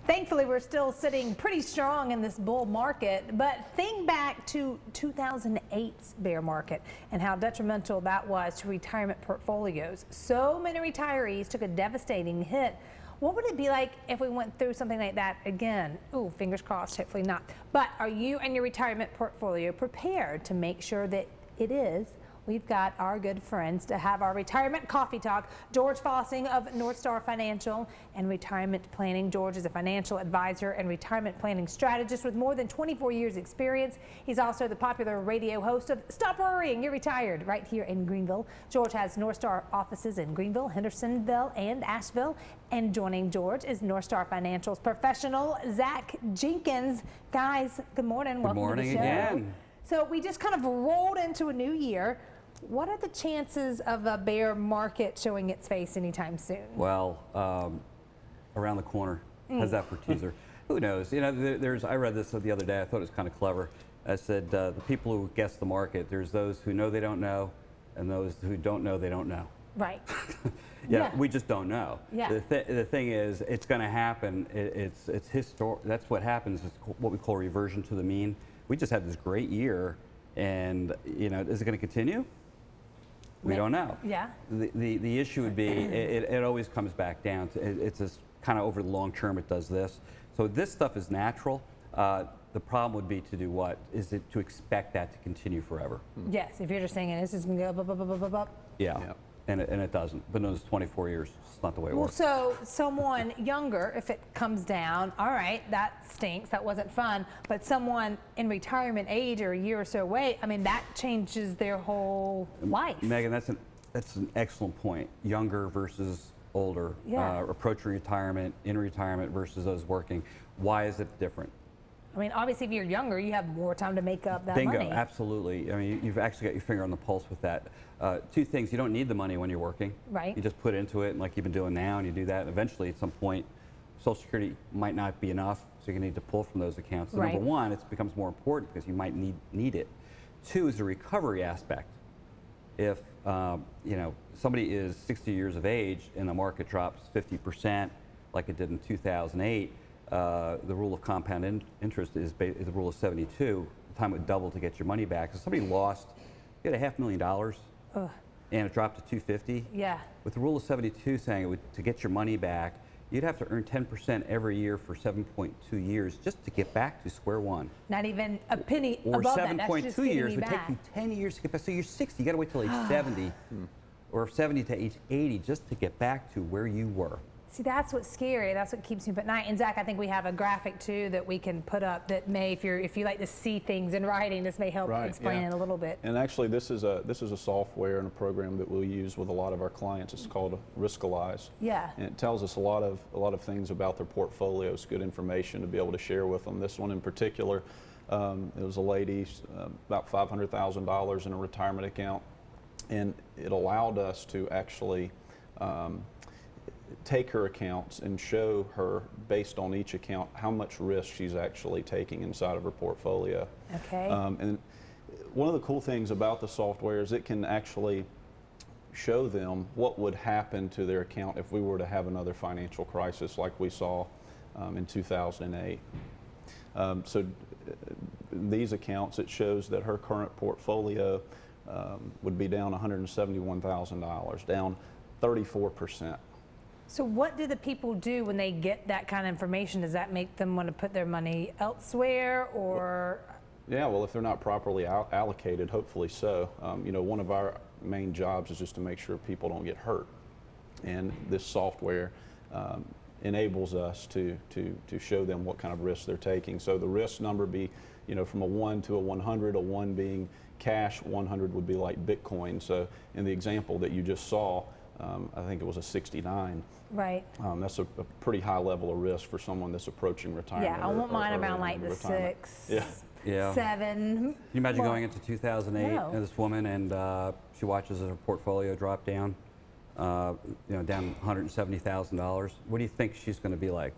Thankfully, we're still sitting pretty strong in this bull market, but think back to 2008's bear market and how detrimental that was to retirement portfolios. So many retirees took a devastating hit. What would it be like if we went through something like that again? Ooh, fingers crossed, hopefully not. But are you and your retirement portfolio prepared to make sure that it is? We've got our good friends to have our retirement coffee talk. George Fossing of NORTHSTAR Financial and Retirement Planning. George is a financial advisor and retirement planning strategist with more than 24 years experience. He's also the popular radio host of Stop Worrying, You're Retired, right here in Greenville. George has NORTHSTAR offices in Greenville, Hendersonville, and Asheville. And joining George is NORTHSTAR Financial's professional, Zach Jenkins. Guys, good morning. Good morning again. So we just kind of rolled into a new year. What are the chances of a bear market showing its face anytime soon? Well, around the corner. How's that for teaser? Who knows? You know, I read this the other day. I thought it was kind of clever. I said the people who guess the market, there's those who know they don't know, and those who don't know they don't know. Right. Yeah, we just don't know. Yeah. The thing is, it's going to happen. It's historic. That's what happens. It's what we call reversion to the mean. We just had this great year, and you know, is it going to continue? We don't know. Yeah. The issue would be it always comes back down to it's just kind of over the long term it does this. So this stuff is natural. The problem would be to do what? Is it to expect that to continue forever? Yes, if you're just saying this is going to go up, up, up, up, up, up. Yeah. Yep. And it doesn't. But in those 24 years, it's not the way it works. So someone younger, if it comes down, all right, that stinks. That wasn't fun. But someone in retirement age or a year or so away, I mean, that changes their whole life. Megan, that's an excellent point. Younger versus older, approaching retirement, in retirement versus those working. Why is it different? I mean, obviously, if you're younger, you have more time to make up that money. Bingo, absolutely. I mean, you've actually got your finger on the pulse with that. Two things, you don't need the money when you're working. Right. You just put into it, and like you've been doing now, and you do that, and eventually at some point, Social Security might not be enough, so you're going to need to pull from those accounts. So right. Number one, it becomes more important because you might need it. Two is the recovery aspect. If you know, somebody is 60 years of age and the market drops 50%, like it did in 2008, the rule of compound interest is the rule of 72. The time would double to get your money back. So somebody lost, you had $500,000, and it dropped to 250. Yeah. With the rule of 72 saying to get your money back, you'd have to earn 10% every year for 7.2 years just to get back to square one. Not even a penny above that. That's just 7.2 years you would take you 10 years to get back. So you're 60. You got to wait till age 70, or 70 to age 80 just to get back to where you were. See, that's what's scary. That's what keeps me up at night. And Zach, I think we have a graphic too that we can put up that may, if you like to see things in writing, this may help explain it a little bit. And actually, this is a software and a program that we'll use with a lot of our clients. It's called Riskalyze. Yeah. And it tells us a lot of things about their portfolios. Good information to be able to share with them. This one in particular, it was a lady, about $500,000 in a retirement account, and it allowed us to actually take her accounts and show her, based on each account, how much risk she's actually taking inside of her portfolio. Okay. And one of the cool things about the software is it can actually show them what would happen to their account if we were to have another financial crisis like we saw in 2008. So these accounts, it shows that her current portfolio would be down $171,000, down 34%. So what do the people do when they get that kind of information? Does that make them want to put their money elsewhere, or? Yeah, well, if they're not properly allocated, hopefully so. You know, one of our main jobs is just to make sure people don't get hurt. And this software enables us to show them what kind of risks they're taking. So the risk number be, you know, from a 1 to a 100, a 1 being cash, 100 would be like Bitcoin. So in the example that you just saw, I think it was a 69. Right. That's a pretty high level of risk for someone that's approaching retirement. Yeah, I want mine around like the 6, 7. Can you imagine going into 2008 No. and this woman, and she watches her portfolio drop down, you know, down $170,000. What do you think she's going to be like?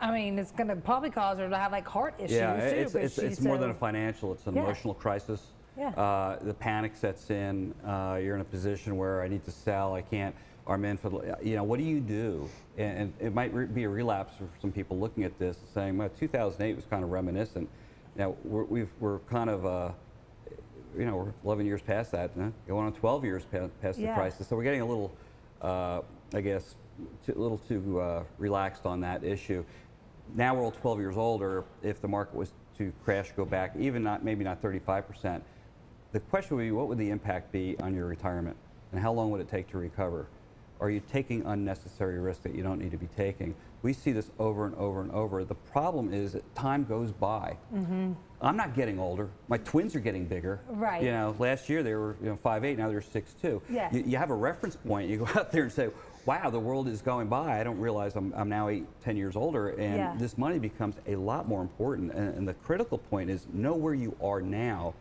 I mean, it's going to probably cause her to have like heart issues too. It's more than a financial, it's an emotional crisis. Yeah. The panic sets in. You're in a position where I need to sell. I can't our men for, what do you do? And it might be a relapse for some people looking at this saying, well, 2008 was kind of reminiscent. Now, we're kind of, we're 11 years past that, going on 12 years past the crisis. So we're getting a little, I guess, a little too relaxed on that issue. Now we're all 12 years older. If the market was to crash, go back, even maybe not 35%, the question would be, what would the impact be on your retirement? And how long would it take to recover? Are you taking unnecessary risk that you don't need to be taking? We see this over and over and over. The problem is that time goes by. I'm not getting older. My twins are getting bigger. Right. Last year they were 5'8", now they're 6'2". Yes. You have a reference point. You go out there and say, wow, the world is going by. I don't realize I'm now 8, 10 years older, and this money becomes a lot more important. And the critical point is know where you are now,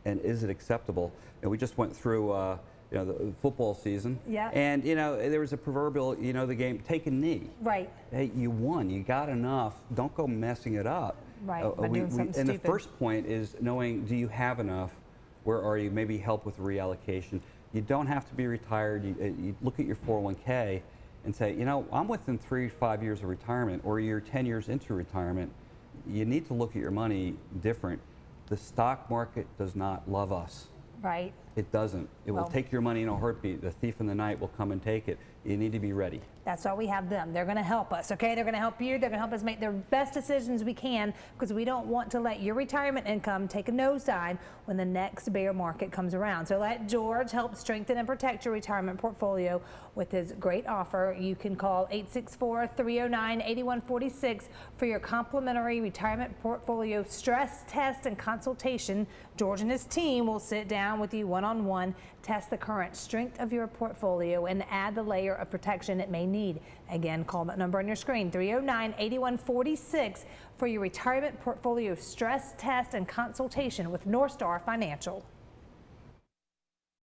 and is it acceptable? And we just went through the football season. Yeah. And there was a proverbial, the game, take a knee. Right. Hey, you won. You got enough. Don't go messing it up. Right. And the first point is knowing, do you have enough? Where are you? Maybe help with reallocation. You don't have to be retired. You look at your 401k and say, I'm within 3 to 5 years of retirement, or you're 10 years into retirement. You need to look at your money different. The stock market does not love us. Right. It doesn't. It will take your money in a heartbeat. The thief in the night will come and take it. You need to be ready. That's why we have them. They're going to help us, okay? They're going to help you. They're going to help us make the best decisions we can, because we don't want to let your retirement income take a nosedive when the next bear market comes around. So let George help strengthen and protect your retirement portfolio with his great offer. You can call 864-309-8146 for your complimentary retirement portfolio stress test and consultation. George and his team will sit down with you one-on-one, test the current strength of your portfolio, and add the layer of protection it may need. Again, call that number on your screen, 309-8146, for your retirement portfolio stress test and consultation with NORTHSTAR Financial.